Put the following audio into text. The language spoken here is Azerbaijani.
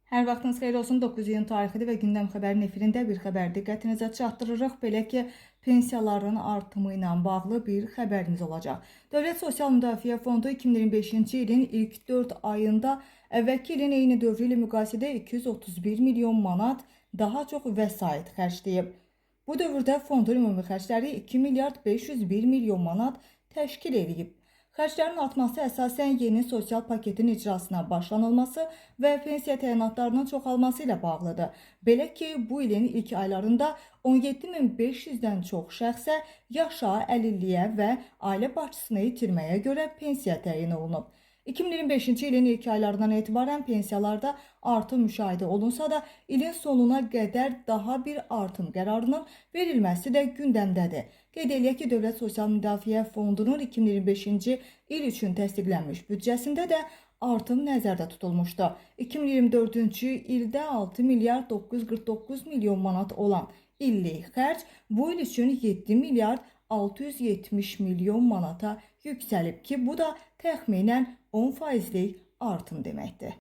Hər vaxtınız xeyir olsun. 9 iyun tarixidir və gündəm xəbərin efirində bir xəbər diqqətinizə çatdırırıq. Belə ki, pensiyaların artımı ilə bağlı bir xəbərimiz olacaq. Dövlət Sosial Müdafiə Fondu 2025-ci ilin ilk 4 ayında əvvəlki ilin eyni dövrü ilə müqayisədə 231 milyon manat daha çox vəsait xərcləyib. Bu dövrdə fondun ümumi xərcləri 2 milyard 501 milyon manat təşkil edib. Xərclərin artması əsasən yeni sosial paketin icrasına başlanılması və pensiya təyinatlarının çoxalması ilə bağlıdır. Belə ki, bu ilin ilk aylarında 17.500-dən çox şəxsə yaşa, əlilliyə və ailə başçısını itirməyə görə pensiya təyin olunub. 2025-ci ilin ilk aylarından etibarən pensiyalarda artım müşahidə olunsa da, ilin sonuna qədər daha bir artım qərarının verilməsi də gündəmdədir. Qeyd eləyək ki, Dövlət Sosial Müdafiə Fondunun 2025-ci il üçün təsdiqlənmiş büdcəsində də artım nəzərdə tutulmuşdu. 2024-cü ildə 6 milyard 949 milyon manat olan illik xərc bu il üçün 7 milyard 670 milyon manata yüksəlib ki, bu da təxminən 10%lik artım deməkdir.